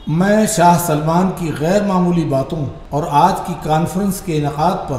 میں شاہ سلمان کی غیر معمولی باتوں اور آج کی کانفرنس کے انعقاد پر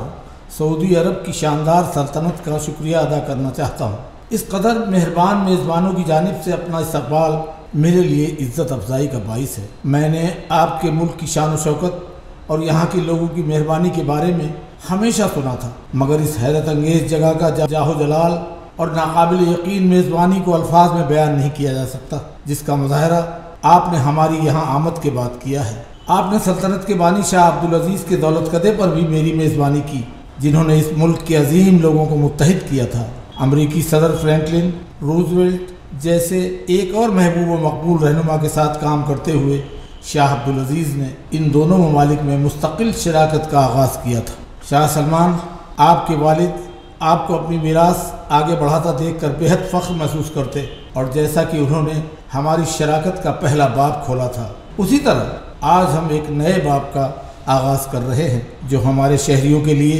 سعودی عرب کی شاندار سلطنت کا شکریہ ادا کرنا چاہتا ہوں۔ اس قدر مہربان میزبانوں کی جانب سے اپنا استقبال میرے لیے عزت افزائی کا باعث ہے۔ میں نے آپ کے ملک کی شان و شوکت اور یہاں کے لوگوں کی مہربانی کے بارے میں ہمیشہ سنا تھا، مگر اس حیرت انگیز جگہ کا جاہ و جلال اور ناقابل یقین میزبانی کو الفاظ میں بیان نہیں کیا جا سکتا، جس کا مظاہرہ آپ نے ہماری یہاں آمد کے بعد کیا ہے۔ آپ نے سلطنت کے بانی شاہ عبدالعزیز کے دولت قدے پر بھی میری میزبانی کی، جنہوں نے اس ملک کے عظیم لوگوں کو متحد کیا تھا۔ امریکی صدر فرینکلن روزویلٹ جیسے ایک اور محبوب و مقبول رہنما کے ساتھ کام کرتے ہوئے شاہ عبدالعزیز نے ان دونوں ممالک میں مستقل شراکت کا آغاز کیا تھا۔ شاہ سلمان، آپ کے والد آپ کو اپنی میراث آگے بڑھاتا دیکھ کر بے حد فخر محسوس کرتے، اور جیسا کہ انہوں نے ہماری شراکت کا پہلا باب کھولا تھا، اسی طرح آج ہم ایک نئے باب کا آغاز کر رہے ہیں جو ہمارے شہریوں کے لیے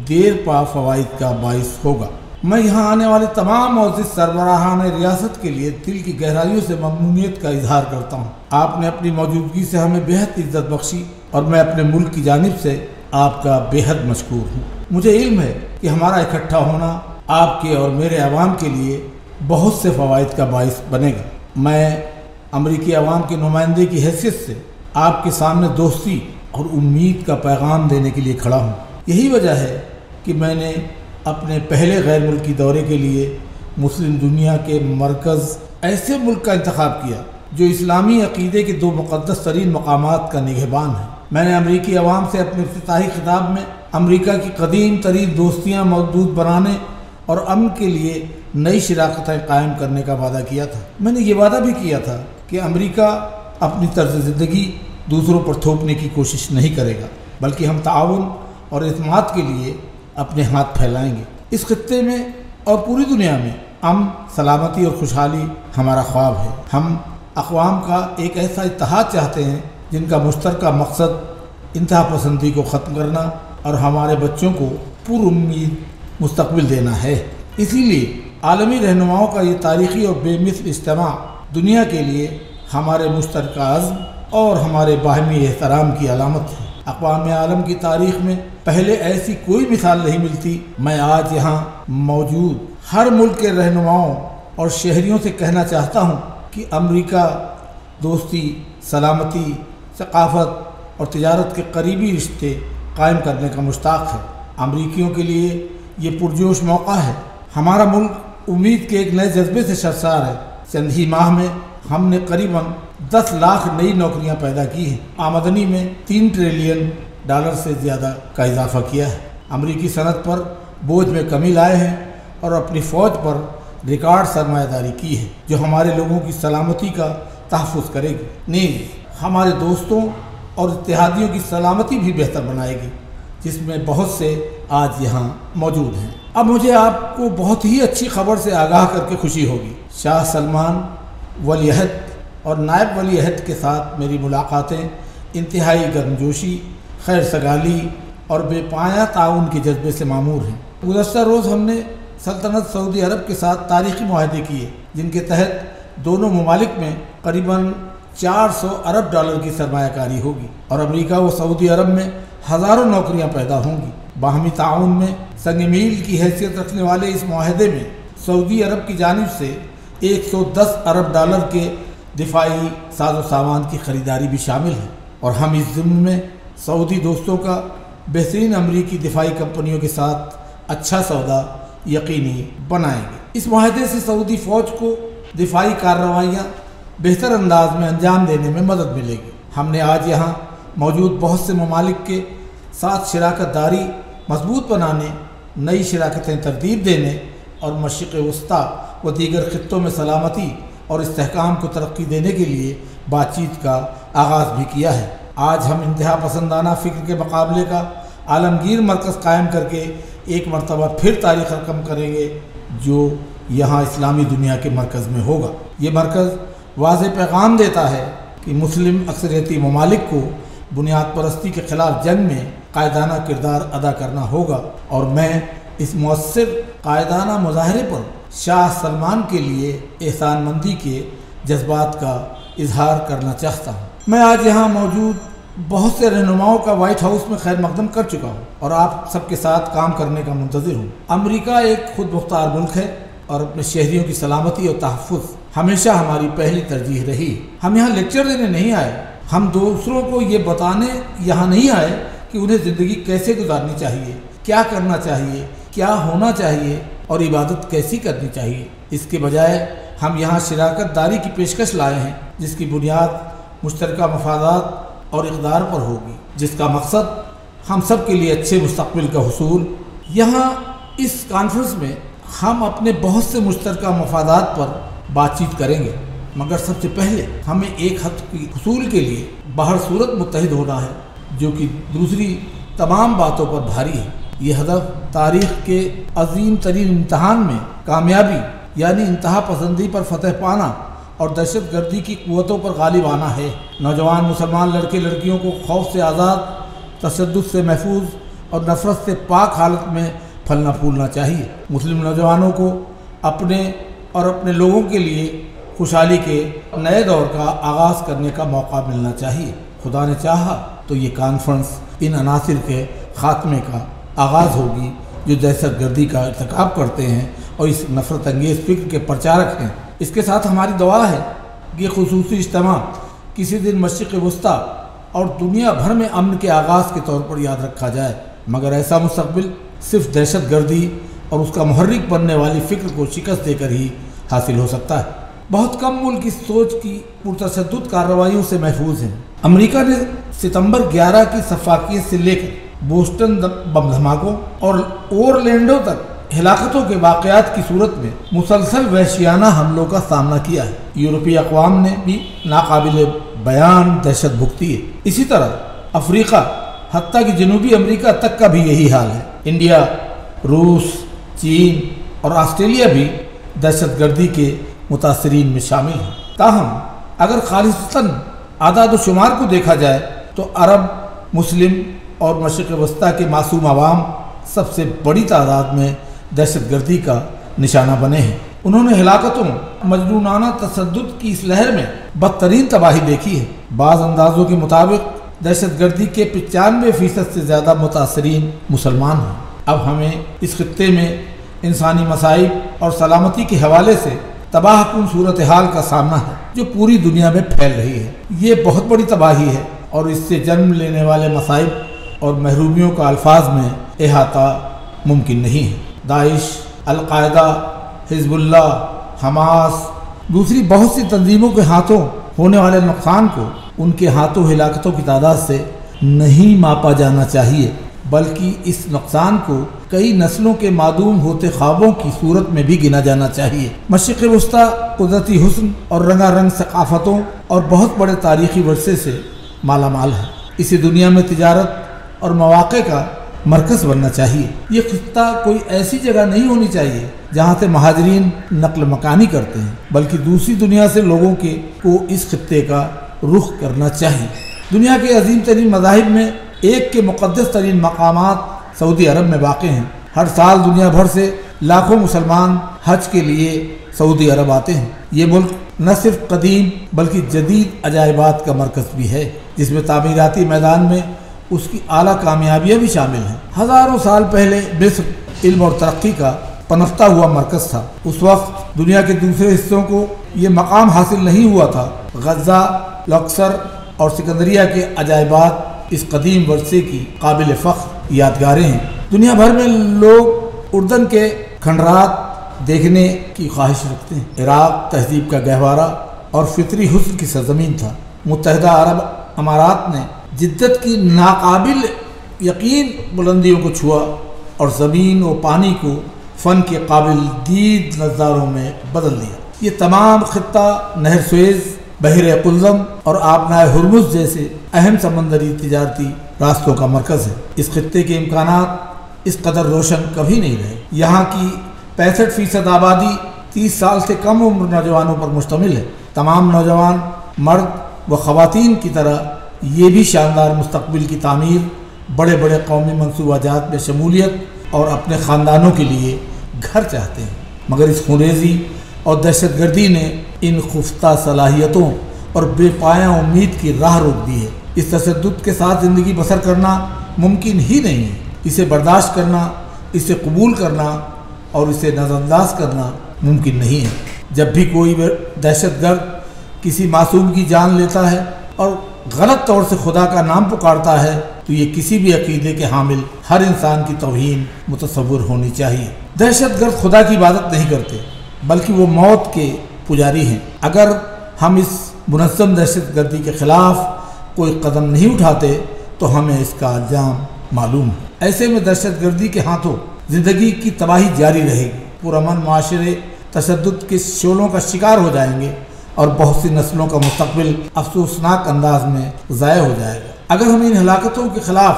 دیر پا فوائد کا باعث ہوگا۔ میں یہاں آنے والے تمام معزز سربراہان ریاست کے لیے دل کی گہرائیوں سے ممنونیت کا اظہار کرتا ہوں۔ آپ نے اپنی موجودگی سے ہمیں بے حد عزت بخشی اور میں اپنے ملک کی جانب سے آپ کا بے حد مشکور ہوں۔ مجھے علم ہے کہ ہمارا اکٹھا ہونا آپ کے اور میرے عوام کے لیے بہت سے فوائد کا باعث بنے گا۔ میں امریکی عوام کے نمائندے کی حیثیت سے آپ کے سامنے دوستی اور امید کا پیغام دینے کے لیے کھڑا ہوں۔ یہی وجہ ہے کہ میں نے اپنے پہلے غیر ملکی دورے کے لیے مسلم دنیا کے مرکز ایسے ملک کا انتخاب کیا جو اسلامی عقیدے کے دو مقدس ترین مقامات کا نگہبان ہے۔ میں نے امریکی عوام سے اپنے افتتاحی خطاب میں امریکہ کی قدیم ترین دوستیاں مضبوط بنانے اور امن کے لیے نئی شراکتیں قائم کرنے کا وعدہ کیا تھا۔ میں نے یہ وعدہ بھی کیا تھا کہ امریکہ اپنی طرز زندگی دوسروں پر تھوپنے کی کوشش نہیں کرے گا، بلکہ ہم تعاون اور اعتماد کے لیے اپنے ہاتھ پھیلائیں گے۔ اس خطے میں اور پوری دنیا میں امن، سلامتی اور خوشحالی ہمارا خواب ہے۔ ہم اقوام کا ایک ایسا اتحاد چاہتے ہیں جن کا مشترکہ مقصد انتہا پسندی کو ختم کرنا اور ہمارے بچوں کو پر امید مستقبل دینا ہے۔ اسی لیے عالمی رہنماؤں کا یہ تاریخی اور بے مثل اجتماع دنیا کے لیے ہمارے مشترکہ عزم اور ہمارے باہمی احترام کی علامت ہے۔ اقوام عالم کی تاریخ میں پہلے ایسی کوئی مثال نہیں ملتی۔ میں آج یہاں موجود ہر ملک کے رہنماؤں اور شہریوں سے کہنا چاہتا ہوں کہ امریکہ دوستی، سلامتی، ثقافت اور تجارت کے قریبی رشتے قائم کرنے کا مشتاق ہے۔ امریکیوں کے لیے یہ پرجوش موقع ہے۔ ہمارا ملک امید کے ایک نئے جذبے سے سرشار ہے۔ چند ہی ماہ میں ہم نے قریباً 10 لاکھ نئی نوکریاں پیدا کی ہیں، آمدنی میں $3 ٹریلین سے زیادہ کا اضافہ کیا ہے، امریکی صنعت پر بوجھ میں کمی لائے ہیں اور اپنی فوج پر ریکارڈ سرمایہ داری کی ہے جو ہمارے لوگوں کی سلامتی کا تحفظ کرے گی، نیز ہمارے دوستوں اور اتحادیوں کی سلامتی بھی بہتر بنائے گی، جس میں بہت سے آج یہاں موجود ہیں۔ اب مجھے آپ کو بہت ہی اچھی خبر سے آگاہ کر کے خوشی ہوگی۔ شاہ سلمان ولی عہد اور نائب ولی عہد کے ساتھ میری ملاقاتیں انتہائی گرمجوشی، خیر سگالی اور بے پایہ تعاون کے جذبے سے معمور ہیں۔ گزشتہ روز ہم نے سلطنت سعودی عرب کے ساتھ تاریخی معاہدے کیے جن کے تحت دونوں ممالک میں قریباً $400 ارب کی سرمایہ کاری ہوگی اور امریکہ و سعودی عرب میں ہزاروں نوکریاں پیدا ہوں گی۔ باہمی تعاون میں سنگ میل کی حیثیت رکھنے والے اس معاہدے میں سعودی عرب کی جانب سے $110 ارب کے دفاعی ساز و سامان کی خریداری بھی شامل ہے، اور ہم اس ضمن میں سعودی دوستوں کا بہترین امریکی دفاعی کمپنیوں کے ساتھ اچھا سودا یقینی بنائیں گے۔ اس معاہدے سے سعودی فوج کو دفاعی کارروائیاں بہتر انداز میں انجام دینے میں مدد ملے گی۔ ہم نے آج یہاں موجود بہت سے ممالک کے ساتھ شراکت داری مضبوط بنانے، نئی شراکتیں ترتیب دینے اور مشرق وسطیٰ و دیگر خطوں میں سلامتی اور استحکام کو ترقی دینے کے لیے بات چیت کا آغاز بھی کیا ہے۔ آج ہم انتہا پسندانہ فکر کے مقابلے کا عالمگیر مرکز قائم کر کے ایک مرتبہ پھر تاریخ رقم کریں گے جو یہاں اسلامی دنیا کے مرکز میں ہوگا۔ یہ مرکز واضح پیغام دیتا ہے کہ مسلم اکثریتی ممالک کو بنیاد پرستی کے خلاف جنگ میں قائدانہ کردار ادا کرنا ہوگا، اور میں اس مؤثر قائدانہ مظاہرے پر شاہ سلمان کے لیے احسان مندی کے جذبات کا اظہار کرنا چاہتا ہوں۔ میں آج یہاں موجود بہت سے رہنماؤں کا وائٹ ہاؤس میں خیر مقدم کر چکا ہوں اور آپ سب کے ساتھ کام کرنے کا منتظر ہوں۔ امریکہ ایک خود مختار ملک ہے اور اپنے شہریوں کی سلامتی اور تحفظ ہمیشہ ہماری پہلی ترجیح رہی۔ ہم یہاں لیکچر دینے نہیں آئے، ہم دوسروں کو یہ بتانے یہاں نہیں آئے کہ انہیں زندگی کیسے گزارنی چاہیے، کیا کرنا چاہیے، کیا ہونا چاہیے اور عبادت کیسی کرنی چاہیے۔ اس کے بجائے ہم یہاں شراکت داری کی پیشکش لائے ہیں جس کی بنیاد مشترکہ مفادات اور اقدار پر ہوگی، جس کا مقصد ہم سب کے لیے اچھے مستقبل کا حصول۔ یہاں اس کانفرنس میں ہم اپنے بہت سے مشترکہ مفادات پر بات چیت کریں گے، مگر سب سے پہلے ہمیں ایک ہدف کے حصول کے لیے بہر صورت متحد ہونا ہے جو کہ دوسری تمام باتوں پر بھاری ہے۔ یہ ہدف تاریخ کے عظیم ترین امتحان میں کامیابی یعنی انتہا پسندی پر فتح پانا اور دہشت گردی کی قوتوں پر غالب آنا ہے۔ نوجوان مسلمان لڑکے لڑکیوں کو خوف سے آزاد، تشدد سے محفوظ اور نفرت سے پاک حالت میں پھلنا پھولنا چاہیے۔ مسلم نوجوانوں کو اپنے اور اپنے لوگوں کے لیے خوشحالی کے نئے دور کا آغاز کرنے کا موقع ملنا چاہیے۔ خدا نے چاہا تو یہ کانفرنس ان عناصر کے خاتمے کا آغاز ہوگی جو دہشت گردی کا ارتکاب کرتے ہیں اور اس نفرت انگیز فکر کے پرچارک ہیں۔ اس کے ساتھ ہماری دعا ہے کہ خصوصی اجتماع کسی دن مشرق وسطیٰ اور دنیا بھر میں امن کے آغاز کے طور پر یاد رکھا جائے، مگر ایسا مستقبل صرف دہشت گردی اور اس کا محرک بننے والی فکر کو شکست دے کر ہی حاصل ہو سکتا ہے۔ بہت کم ملک اس سوچ کی پرتشدد کارروائیوں سے محفوظ ہیں۔ امریکہ نے ستمبر 11 کی صفاقیت سے لے کر بوسٹن بم دھماکوں اور اورلینڈو تک ہلاکتوں کے واقعات کی صورت میں مسلسل وحشیانہ حملوں کا سامنا کیا ہے۔ یورپی اقوام نے بھی ناقابل بیان دہشت بھگتی ہے۔ اسی طرح افریقہ حتیٰ کہ جنوبی امریکہ تک کا بھی یہی حال ہے۔ انڈیا، روس، چین اور آسٹریلیا بھی دہشت گردی کے متاثرین میں شامل ہیں۔ تاہم اگر خالصتاً اعداد و شمار کو دیکھا جائے تو عرب، مسلم اور مشرق وسطیٰ کے معصوم عوام سب سے بڑی تعداد میں دہشت گردی کا نشانہ بنے ہیں۔ انہوں نے ہلاکتوں، مجنونانہ تشدد کی اس لہر میں بدترین تباہی دیکھی ہے۔ بعض اندازوں کے مطابق دہشت گردی کے 95% سے زیادہ متاثرین مسلمان ہیں۔ اب ہمیں اس خطے میں انسانی مصائب اور سلامتی کے حوالے سے تباہ کن صورتحال کا سامنا ہے جو پوری دنیا میں پھیل رہی ہے۔ یہ بہت بڑی تباہی ہے اور اس سے جنم لینے والے مصائب اور محرومیوں کا الفاظ میں احاطہ ممکن نہیں ہے۔ داعش، القاعدہ، حزب اللہ، حماس، دوسری بہت سی تنظیموں کے ہاتھوں ہونے والے نقصان کو ان کے ہاتھوں ہلاکتوں کی تعداد سے نہیں ماپا جانا چاہیے، بلکہ اس نقصان کو کئی نسلوں کے معدوم ہوتے خوابوں کی صورت میں بھی گنا جانا چاہیے۔ مشرق وسطیٰ قدرتی حسن اور رنگا رنگ ثقافتوں اور بہت بڑے تاریخی ورثے سے مالا مال ہے۔ اسی دنیا میں تجارت اور مواقع کا مرکز بننا چاہیے۔ یہ خطہ کوئی ایسی جگہ نہیں ہونی چاہیے جہاں سے مہاجرین نقل مکانی کرتے ہیں، بلکہ دوسری دنیا سے لوگوں کو اس خطے کا رخ کرنا چاہیے۔ دنیا کے عظیم ترین مذاہب میں ایک کے مقدس ترین مقامات سعودی عرب میں واقع ہیں۔ ہر سال دنیا بھر سے لاکھوں مسلمان حج کے لیے سعودی عرب آتے ہیں۔ یہ ملک نہ صرف قدیم بلکہ جدید عجائبات کا مرکز بھی ہے، جس میں تعمیراتی میدان میں اس کی اعلیٰ کامیابیاں بھی شامل ہیں۔ ہزاروں سال پہلے مصر علم اور ترقی کا پنپتا ہوا مرکز تھا۔ اس وقت دنیا کے دوسرے حصوں کو یہ مقام حاصل نہیں ہوا تھا۔ غزہ، الاقصر اور سکندریہ کے عجائبات اس قدیم ورثے کی قابل فخر یادگاریں ہیں۔ دنیا بھر میں لوگ اردن کے کھنڈرات دیکھنے کی خواہش رکھتے ہیں۔ عراق تہذیب کا گہوارہ اور فطری حسن کی سرزمین تھا۔ متحدہ عرب امارات نے جدت کی ناقابل یقین بلندیوں کو چھوا اور زمین و پانی کو فن کے قابل دید نظاروں میں بدل دیا۔ یہ تمام خطہ نہر سویز، بحر قلزم اور آبنائے ہرمز جیسے اہم سمندری تجارتی راستوں کا مرکز ہے۔ اس خطے کے امکانات اس قدر روشن کبھی نہیں رہے۔ یہاں کی 65% آبادی 30 سال سے کم عمر نوجوانوں پر مشتمل ہے۔ تمام نوجوان مرد و خواتین کی طرح یہ بھی شاندار مستقبل کی تعمیر، بڑے بڑے قومی منصوبہ جات میں شمولیت اور اپنے خاندانوں کے لیے گھر چاہتے ہیں، مگر اس خونریزی اور دہشت گردی نے ان خفتہ صلاحیتوں اور بے پایہ امید کی راہ روک دی ہے۔ اس تشدد کے ساتھ زندگی بسر کرنا ممکن ہی نہیں ہے۔ اسے برداشت کرنا، اسے قبول کرنا اور اسے نظر انداز کرنا ممکن نہیں ہے۔ جب بھی کوئی دہشت گرد کسی معصوم کی جان لیتا ہے اور غلط طور سے خدا کا نام پکارتا ہے تو یہ کسی بھی عقیدے کے حامل ہر انسان کی توہین متصور ہونی چاہیے۔ دہشت گرد خدا کی عبادت نہیں کرتے بلکہ وہ موت کے پجاری ہیں۔ اگر ہم اس منظم دہشت گردی کے خلاف کوئی قدم نہیں اٹھاتے تو ہمیں اس کا انجام معلوم ہے۔ ایسے میں دہشت گردی کے ہاتھوں زندگی کی تباہی جاری رہے گی، پرامن معاشرے تشدد کے شعلوں کا شکار ہو جائیں گے اور بہت سی نسلوں کا مستقبل افسوسناک انداز میں ضائع ہو جائے گا۔ اگر ہم ان ہلاکتوں کے خلاف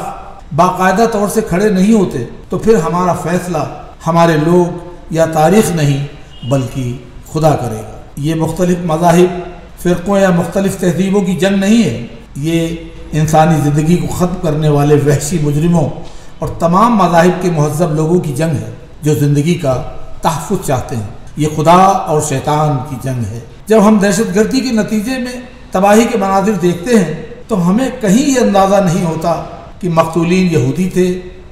باقاعدہ طور سے کھڑے نہیں ہوتے تو پھر ہمارا فیصلہ ہمارے لوگ یا تاریخ نہیں بلکہ خدا کرے گا۔ یہ مختلف مذاہب، فرقوں یا مختلف تہذیبوں کی جنگ نہیں ہے، یہ انسانی زندگی کو ختم کرنے والے وحشی مجرموں اور تمام مذاہب کے مہذب لوگوں کی جنگ ہے جو زندگی کا تحفظ چاہتے ہیں۔ یہ خدا اور شیطان کی جنگ ہے۔ جب ہم دہشت گردی کے نتیجے میں تباہی کے مناظر دیکھتے ہیں تو ہمیں کہیں یہ اندازہ نہیں ہوتا کہ مقتولین یہودی تھے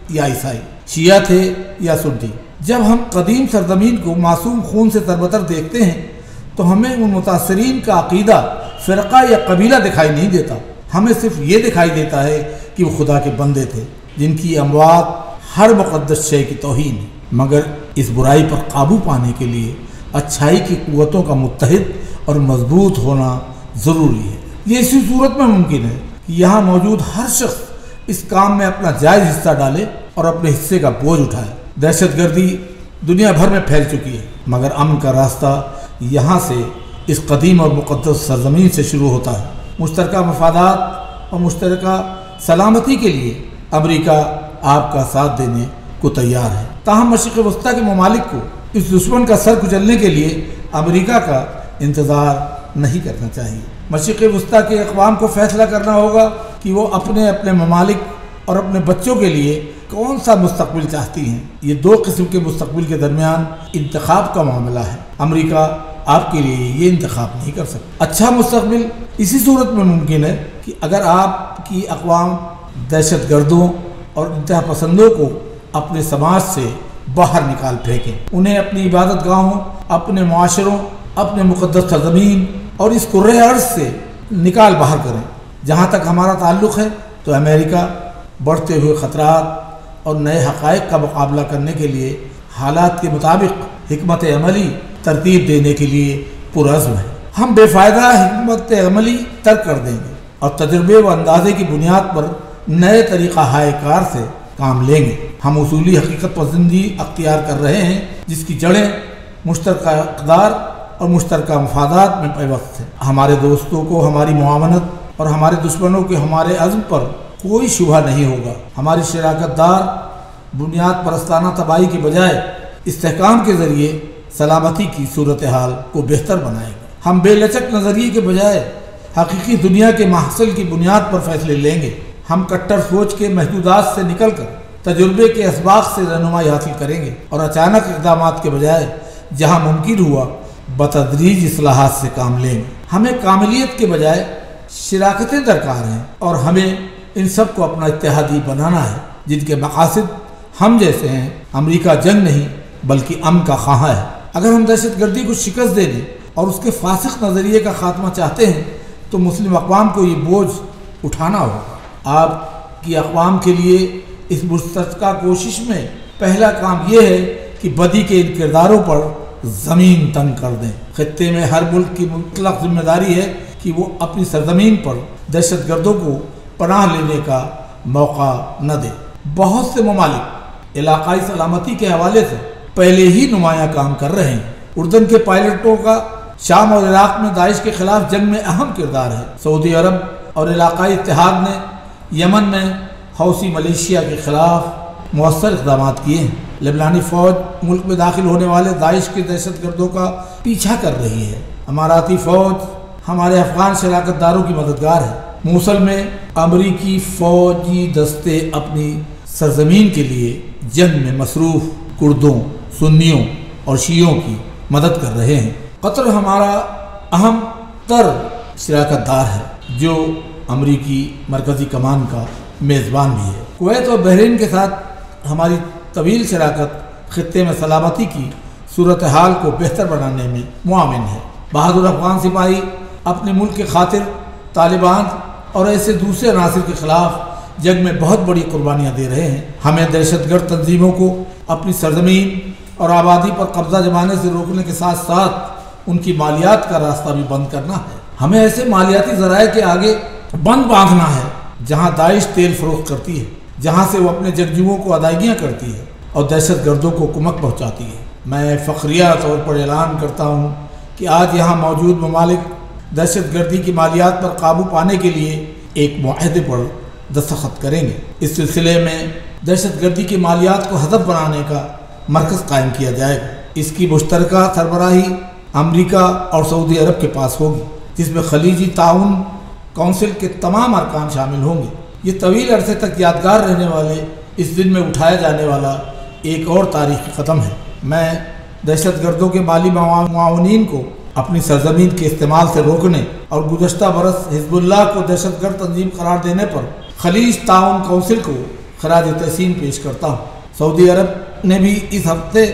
یا عیسائی، شیعہ تھے یا سنی۔ جب ہم قدیم سرزمین کو معصوم خون سے تربتر دیکھتے ہیں تو ہمیں ان متاثرین کا عقیدہ، فرقہ یا قبیلہ دکھائی نہیں دیتا، ہمیں صرف یہ دکھائی دیتا ہے کہ وہ خدا کے بندے تھے جن کی اموات ہر مقدس شے کی توہین ہے۔ مگر اس برائی پر قابو پانے کے لیے اچھائی کی قوتوں کا متحد اور مضبوط ہونا ضروری ہے۔ یہ اسی صورت میں ممکن ہے کہ یہاں موجود ہر شخص اس کام میں اپنا جائز حصہ ڈالے اور اپنے حصے کا بوجھ اٹھائے۔ دہشت گردی دنیا بھر میں پھیل چکی ہے مگر امن کا راستہ یہاں سے، اس قدیم اور مقدس سرزمین سے شروع ہوتا ہے۔ مشترکہ مفادات اور مشترکہ سلامتی کے لیے امریکہ آپ کا ساتھ دینے کو تیار ہے، تاہم مشرق وسطیٰ کے ممالک کو اس دشمن کا سر کچلنے کے لیے امریکہ کا انتظار نہیں کرنا چاہیے۔ مشرق وسطیٰ کے اقوام کو فیصلہ کرنا ہوگا کہ وہ اپنے ممالک اور اپنے بچوں کے لیے کون سا مستقبل چاہتی ہیں۔ یہ دو قسم کے مستقبل کے درمیان انتخاب کا معاملہ ہے۔ امریکہ آپ کے لیے یہ انتخاب نہیں کر سکتا۔ اچھا مستقبل اسی صورت میں ممکن ہے کہ اگر آپ کی اقوام دہشت گردوں اور انتہا پسندوں کو اپنے سماج سے باہر نکال پھینکیں، انہیں اپنی عبادت گاہوں، اپنے معاشروں، اپنے مقدس سرزمین اور اس کرۂ ارض سے نکال باہر کریں۔ جہاں تک ہمارا تعلق ہے تو امریکہ بڑھتے ہوئے خطرات اور نئے حقائق کا مقابلہ کرنے کے لیے حالات کے مطابق حکمت عملی ترتیب دینے کے لیے پرعزم ہے۔ ہم بے فائدہ حکمت عملی ترک کر دیں گے اور تجربے و اندازے کی بنیاد پر نئے طریقہ ہائے کار سے کام لیں گے۔ ہم اصولی حقیقت پسندی اختیار کر رہے ہیں جس کی جڑیں مشترکہ اقدار اور مشترکہ مفادات میں پیوست ہیں۔ ہمارے دوستوں کو ہماری معاونت اور ہمارے دشمنوں کے ہمارے عزم پر کوئی شبہ نہیں ہوگا۔ ہماری شراکت دار بنیاد پرستانہ تباہی کے بجائے استحکام کے ذریعے سلامتی کی صورتحال کو بہتر بنائے گا۔ ہم بے لچک نظریے کے بجائے حقیقی دنیا کے محصل کی بنیاد پر فیصلے لیں گے۔ ہم کٹر سوچ کے محدودات سے نکل کر تجربے کے اسباق سے رہنمائی حاصل کریں گے اور اچانک اقدامات کے بجائے جہاں ممکن ہوا بتدریج اصلاحات سے کام لیں گے۔ ہمیں کاملیت کے بجائے شراکتیں درکار ہیں اور ہمیں ان سب کو اپنا اتحادی بنانا ہے جن کے مقاصد ہم جیسے ہیں۔ امریکہ جنگ نہیں بلکہ امن کا خواہاں ہے۔ اگر ہم دہشت گردی کو شکست دے دیں اور اس کے فاسق نظریے کا خاتمہ چاہتے ہیں تو مسلم اقوام کو یہ بوجھ اٹھانا ہوگا۔ آپ کی اقوام کے لیے اس مشترکہ کوشش میں پہلا کام یہ ہے کہ بدی کے ان کرداروں پر زمین تنگ کر دیں۔ خطے میں ہر ملک کی مطلق ذمہ داری ہے کہ وہ اپنی سرزمین پر دہشت گردوں کو پناہ لینے کا موقع نہ دے۔ بہت سے ممالک علاقائی سلامتی کے حوالے سے پہلے ہی نمایاں کام کر رہے ہیں۔ اردن کے پائلٹوں کا شام اور عراق میں داعش کے خلاف جنگ میں اہم کردار ہے۔ سعودی عرب اور علاقائی اتحاد نے یمن میں حوثی ملیشیا کے خلاف مؤثر اقدامات کیے ہیں۔ لبنانی فوج ملک میں داخل ہونے والے داعش کے دہشت گردوں کا پیچھا کر رہی ہے۔ اماراتی فوج ہمارے افغان شراکت داروں کی مددگار ہے۔ موصل میں امریکی فوجی دستے اپنی سرزمین کے لیے جنگ میں مصروف کردوں، سنیوں اور شیعوں کی مدد کر رہے ہیں۔ قطر ہمارا اہم تر شراکت دار ہے جو امریکی مرکزی کمان کا میزبان بھی ہے۔ کویت اور بحرین کے ساتھ ہماری طویل شراکت خطے میں سلامتی کی صورتحال کو بہتر بنانے میں معاون ہے۔ بہادر افغان سپاہی اپنے ملک کے خاطر طالبان اور ایسے دوسرے عناصر کے خلاف جنگ میں بہت بڑی قربانیاں دے رہے ہیں۔ ہمیں دہشت گرد تنظیموں کو اپنی سرزمین اور آبادی پر قبضہ جمانے سے روکنے کے ساتھ ساتھ ان کی مالیات کا راستہ بھی بند کرنا ہے۔ ہمیں ایسے مالیاتی ذرائع کے آگے بند باندھنا ہے جہاں داعش تیل فروخت کرتی ہے، جہاں سے وہ اپنے جنگجوؤں کو ادائیگیاں کرتی ہے اور دہشت گردوں کو کمک پہنچاتی ہے۔ میں فخریہ طور پر اعلان کرتا ہوں کہ آج یہاں موجود ممالک دہشت گردی کی مالیات پر قابو پانے کے لیے ایک معاہدے پر دستخط کریں گے۔ اس سلسلے میں دہشت گردی کی مالیات کو ہدف بنانے کا مرکز قائم کیا جائے گا۔ اس کی مشترکہ سربراہی امریکہ اور سعودی عرب کے پاس ہوگی، جس میں خلیجی تعاون کونسل کے تمام ارکان شامل ہوں گے۔ یہ طویل عرصے تک یادگار رہنے والے اس دن میں اٹھایا جانے والا ایک اور تاریخی قدم ہے۔ میں دہشت گردوں کے مالی معاونین کو اپنی سرزمین کے استعمال سے روکنے اور گزشتہ برس حزب اللہ کو دہشت گرد تنظیم قرار دینے پر خلیج تعاون کونسل کو خراج تحسین پیش کرتا ہوں۔ سعودی عرب نے بھی اس ہفتے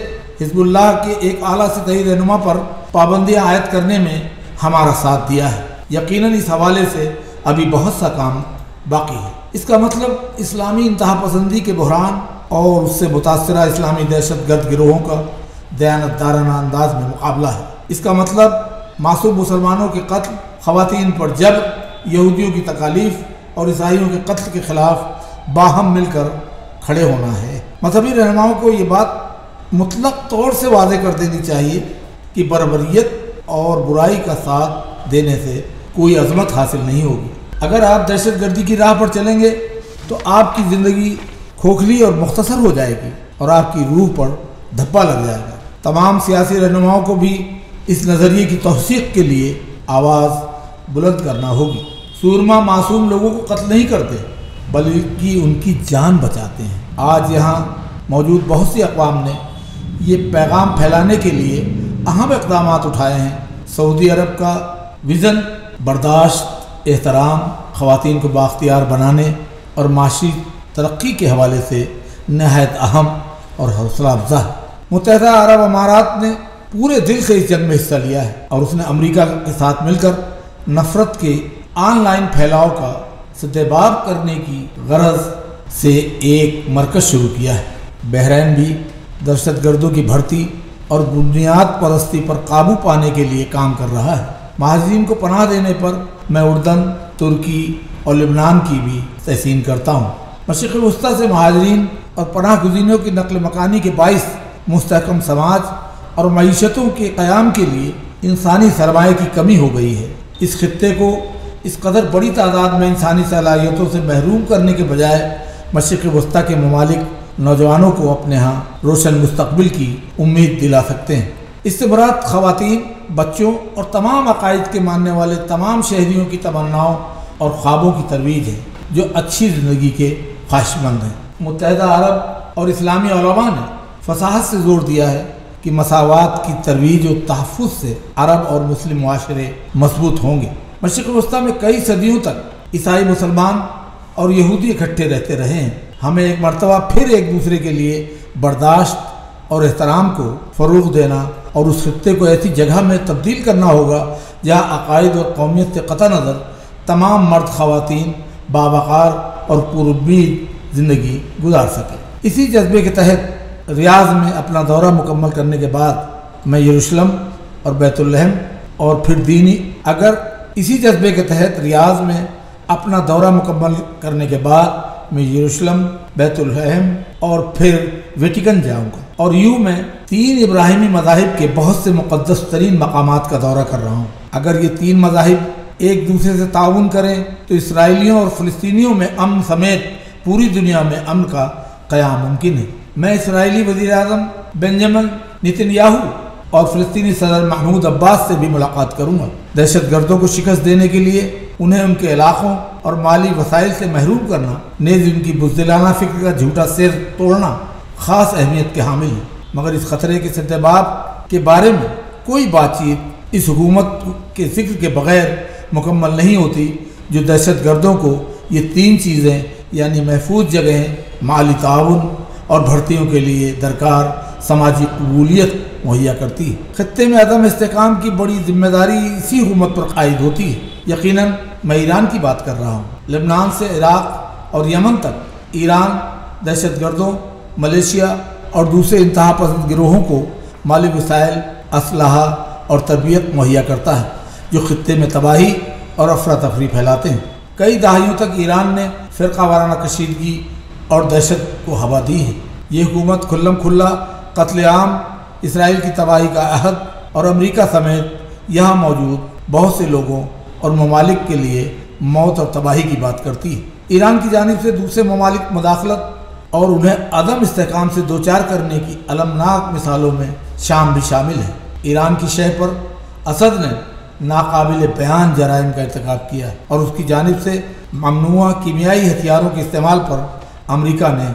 حزب اللہ کے ایک اعلیٰ سطحی رہنما پر پابندیاں عائد کرنے میں ہمارا ساتھ دیا ہے۔ یقیناً اس حوالے سے ابھی بہت سا کام باقی ہے۔ اس کا مطلب اسلامی انتہا پسندی کے بحران اور اس سے متاثرہ اسلامی دہشت گرد گروہوں کا دیانتدارانہ انداز میں مقابلہ ہے۔ اس کا مطلب معصوم مسلمانوں کے قتل، خواتین پر جبر، یہودیوں کی تکالیف اور عیسائیوں کے قتل کے خلاف باہم مل کر کھڑے ہونا ہے۔ مذہبی رہنماؤں کو یہ بات مطلق طور سے واضح کر دینی چاہیے کہ بربریت اور برائی کا ساتھ دینے سے کوئی عظمت حاصل نہیں ہوگی۔ اگر آپ دہشت گردی کی راہ پر چلیں گے تو آپ کی زندگی کھوکھلی اور مختصر ہو جائے گی اور آپ کی روح پر دھبا لگ جائے گا۔ تمام سیاسی رہنماؤں کو بھی اس نظریے کی توثیق کے لیے آواز بلند کرنا ہوگی۔ سورما معصوم لوگوں کو قتل نہیں کرتے بلکہ ان کی جان بچاتے ہیں۔ آج یہاں موجود بہت سی اقوام نے یہ پیغام پھیلانے کے لیے اہم اقدامات اٹھائے ہیں۔ سعودی عرب کا ویژن برداشت، احترام، خواتین کو بااختیار بنانے اور معاشی ترقی کے حوالے سے نہایت اہم اور حوصلہ افزا ہے۔ متحدہ عرب امارات نے پورے دل سے اس جنگ میں حصہ لیا ہے اور اس نے امریکہ کے ساتھ مل کر نفرت کے آن لائن پھیلاؤ کا سدباب کرنے کی غرض سے ایک مرکز شروع کیا ہے۔ بحرین بھی دہشت گردوں کی بھرتی اور بنیاد پرستی پر قابو پانے کے لیے کام کر رہا ہے۔ مہاجرین کو پناہ دینے پر میں اردن، ترکی اور لبنان کی بھی تحسین کرتا ہوں۔ مشرق وسطیٰ سے مہاجرین اور پناہ گزینوں کی نقل مکانی کے باعث مستحکم سماج اور معیشتوں کے قیام کے لیے انسانی سرمایہ کی کمی ہو گئی ہے۔ اس خطے کو اس قدر بڑی تعداد میں انسانی صلاحیتوں سے محروم کرنے کے بجائے مشرق وسطیٰ کے ممالک نوجوانوں کو اپنے ہاں روشن مستقبل کی امید دلا سکتے ہیں۔ اس سے مراد خواتین، بچوں اور تمام عقائد کے ماننے والے تمام شہریوں کی تمناؤں اور خوابوں کی ترویج ہے جو اچھی زندگی کے خواہشمند ہیں۔ متحدہ عرب اور اسلامی علماء نے فصاحت سے زور دیا ہے کہ مساوات کی ترویج و تحفظ سے عرب اور مسلم معاشرے مضبوط ہوں گے۔ مشرق وسطیٰ میں کئی صدیوں تک عیسائی، مسلمان اور یہودی اکٹھے رہتے رہے ہیں۔ ہمیں ایک مرتبہ پھر ایک دوسرے کے لیے برداشت اور احترام کو فروغ دینا اور اس خطے کو ایسی جگہ میں تبدیل کرنا ہوگا جہاں عقائد اور قومیت سے قطع نظر تمام مرد خواتین باوقار اور پرامید زندگی گزار سکیں۔ اسی جذبے کے تحت ریاض میں اپنا دورہ مکمل کرنے کے بعد میں یروشلم اور بیت الحم اور پھر اسی جذبے کے تحت ریاض میں اپنا دورہ مکمل کرنے کے بعد میں یروشلم، بیت الحم اور پھر ویٹیکن جاؤں گا، اور یوں میں 3 ابراہیمی مذاہب کے بہت سے مقدس ترین مقامات کا دورہ کر رہا ہوں۔ اگر یہ 3 مذاہب ایک دوسرے سے تعاون کریں تو اسرائیلیوں اور فلسطینیوں میں امن سمیت پوری دنیا میں امن کا قیام ممکن ہے۔ میں اسرائیلی وزیر اعظم بنجامن نتن-یاہو اور فلسطینی صدر محمود عباس سے بھی ملاقات کروں گا۔ دہشت گردوں کو شکست دینے کے لیے انہیں ان کے علاقوں اور مالی وسائل سے محروم کرنا، نیز ان کی بزدلانہ فکر کا جھوٹا سر توڑنا خاص اہمیت کے حامل ہے۔ مگر اس خطرے کے سدباب کے بارے میں کوئی بات چیت اس حکومت کے ذکر کے بغیر مکمل نہیں ہوتی جو دہشت گردوں کو یہ 3 چیزیں یعنی محفوظ جگہیں، مالی تعاون اور بھرتیوں کے لیے درکار سماجی قبولیت مہیا کرتی ہے۔ خطے میں عدم استحکام کی بڑی ذمہ داری اسی حکومت پر عائد ہوتی ہے۔ یقیناً میں ایران کی بات کر رہا ہوں۔ لبنان سے عراق اور یمن تک ایران دہشت گردوں، ملیشیا اور دوسرے انتہا پسند گروہوں کو مالی وسائل، اسلحہ اور تربیت مہیا کرتا ہے جو خطے میں تباہی اور افراتفری پھیلاتے ہیں۔ کئی دہائیوں تک ایران نے فرقہ وارانہ کشیدگی اور دہشت کو ہوا دی ہے۔ یہ حکومت کھلم کھلا قتل عام، اسرائیل کی تباہی کا عہد اور امریکہ سمیت یہاں موجود بہت سے لوگوں اور ممالک کے لیے موت اور تباہی کی بات کرتی ہے۔ ایران کی جانب سے دوسرے ممالک مداخلت اور انہیں عدم استحکام سے دوچار کرنے کی المناک مثالوں میں شام بھی شامل ہے۔ ایران کی شہ پر اسد نے ناقابل بیان جرائم کا ارتکاب کیا ہے اور اس کی جانب سے ممنوعہ کیمیائی ہتھیاروں کے استعمال پر امریکہ نے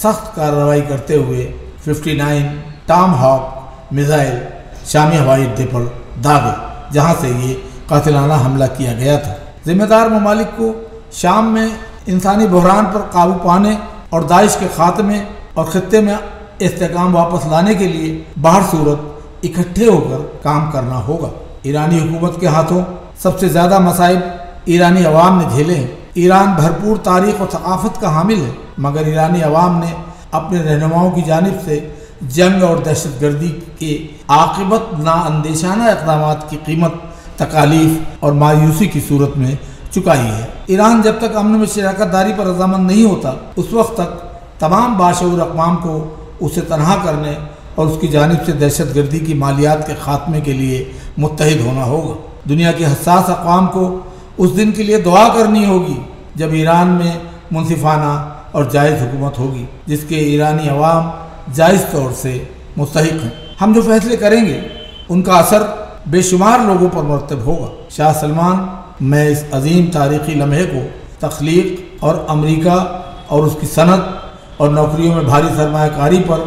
سخت کارروائی کرتے ہوئے 59 ٹام ہاک میزائل شامی ہوائی اڈے پر داغے جہاں سے یہ قاتلانہ حملہ کیا گیا تھا۔ ذمہ دار ممالک کو شام میں انسانی بحران پر قابو پانے اور داعش کے خاتمے اور خطے میں استحکام واپس لانے کے لیے باہر صورت اکٹھے ہو کر کام کرنا ہوگا۔ ایرانی حکومت کے ہاتھوں سب سے زیادہ مصائب ایرانی عوام نے جھیلے ہیں۔ ایران بھرپور تاریخ اور ثقافت کا حامل ہے، مگر ایرانی عوام نے اپنے رہنماؤں کی جانب سے جنگ اور دہشت گردی کے عاقبت نااندیشانہ اقدامات کی قیمت تکالیف اور مایوسی کی صورت میں چکائی ہے۔ ایران جب تک امن میں شراکت داری پر رضامند نہیں ہوتا اس وقت تک تمام باشعور اقوام کو اسے تنہا کرنے اور اس کی جانب سے دہشت گردی کی مالیات کے خاتمے کے لیے متحد ہونا ہوگا۔ دنیا کے حساس اقوام کو اس دن کے لیے دعا کرنی ہوگی جب ایران میں منصفانہ اور جائز حکومت ہوگی جس کے ایرانی عوام جائز طور سے مستحق ہیں۔ ہم جو فیصلے کریں گے ان کا اثر بے شمار لوگوں پر مرتب ہوگا۔ شاہ سلمان، میں اس عظیم تاریخی لمحے کو تخلیق اور امریکہ اور اس کی صنعت اور نوکریوں میں بھاری سرمایہ کاری پر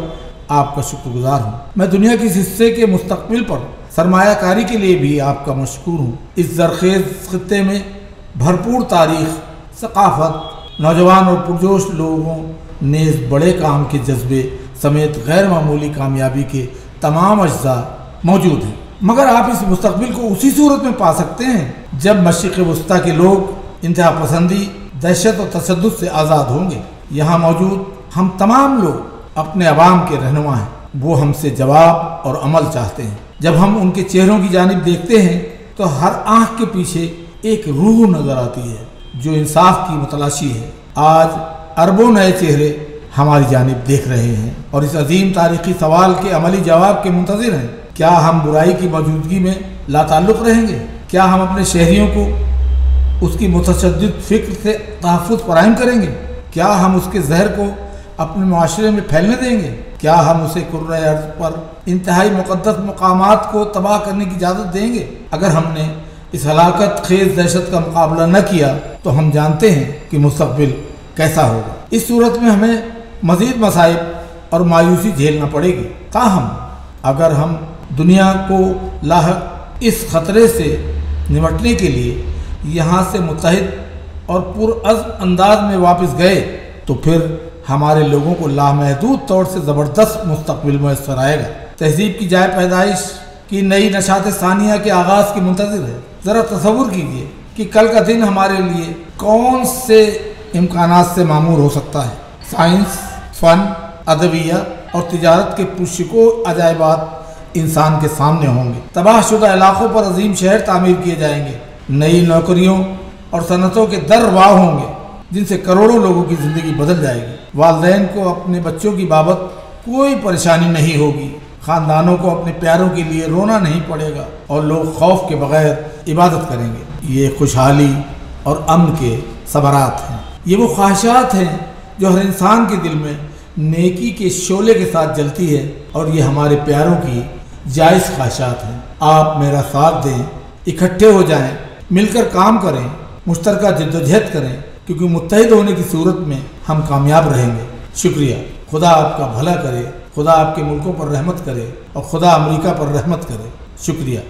آپ کا شکر گزار ہوں۔ میں دنیا کے اس حصے کے مستقبل پر سرمایہ کاری کے لیے بھی آپ کا مشکور ہوں۔ اس زرخیز خطے میں بھرپور تاریخ، ثقافت، نوجوان اور پرجوش لوگوں نیز بڑے کام کے جذبے سمیت غیر معمولی کامیابی کے تمام اجزاء موجود ہیں، مگر آپ اس مستقبل کو اسی صورت میں پا سکتے ہیں جب مشرق وسطیٰ کے لوگ انتہا پسندی، دہشت اور تشدد سے آزاد ہوں گے۔ یہاں موجود ہم تمام لوگ اپنے عوام کے رہنما ہیں، وہ ہم سے جواب اور عمل چاہتے ہیں۔ جب ہم ان کے چہروں کی جانب دیکھتے ہیں تو ہر آنکھ کے پیچھے ایک روح نظر آتی ہے جو انصاف کی متلاشی ہے۔ آج اربوں نئے چہرے ہماری جانب دیکھ رہے ہیں اور اس عظیم تاریخی سوال کے عملی جواب کے منتظر ہیں۔ کیا ہم برائی کی موجودگی میں لا تعلق رہیں گے؟ کیا ہم اپنے شہریوں کو اس کی متشدد فکر سے تحفظ فراہم کریں گے؟ کیا ہم اس کے زہر کو اپنے معاشرے میں پھیلنے دیں گے؟ کیا ہم اسے کرۂ ارض پر انتہائی مقدس مقامات کو تباہ کرنے کی اجازت دیں گے؟ اگر ہم نے اس ہلاکت خیز دہشت کا مقابلہ نہ کیا تو ہم جانتے ہیں کہ مستقبل کیسا ہوگا۔ اس صورت میں ہمیں مزید مصائب اور مایوسی جھیلنا پڑے گی۔ تاہم اگر ہم دنیا کو لاحق اس خطرے سے نمٹنے کے لیے یہاں سے متحد اور پرعزم انداز میں واپس گئے تو پھر ہمارے لوگوں کو لامحدود طور سے زبردست مستقبل میسر آئے گا۔ تہذیب کی جائے پیدائش کی نئی نشاط ثانیہ کے آغاز کی منتظر ہے۔ ذرا تصور کیجئے کہ کل کا دن ہمارے لیے کون سے امکانات سے معمور ہو سکتا ہے۔ سائنس، فن، ادویہ اور تجارت کے پرشکو عجائبات انسان کے سامنے ہوں گے۔ تباہ شدہ علاقوں پر عظیم شہر تعمیر کیے جائیں گے۔ نئی نوکریوں اور صنعتوں کے در واہ ہوں گے جن سے کروڑوں لوگوں کی زندگی بدل جائے گی۔ والدین کو اپنے بچوں کی بابت کوئی پریشانی نہیں ہوگی، خاندانوں کو اپنے پیاروں کے لیے رونا نہیں پڑے گا اور لوگ خوف کے بغیر عبادت کریں گے۔ یہ خوشحالی اور امن کے ثمرات ہیں۔ یہ وہ خواہشات ہیں جو ہر انسان کے دل میں نیکی کے شعلے کے ساتھ جلتی ہے اور یہ ہمارے پیاروں کی جائز خواہشات ہیں۔ آپ میرا ساتھ دیں، اکٹھے ہو جائیں، مل کر کام کریں، مشترکہ جدوجہد کریں، کیونکہ متحد ہونے کی صورت میں ہم کامیاب رہیں گے۔ شکریہ۔ خدا آپ کا بھلا کرے، خدا آپ کے ملکوں پر رحمت کرے اور خدا امریکہ پر رحمت کرے۔ شکریہ۔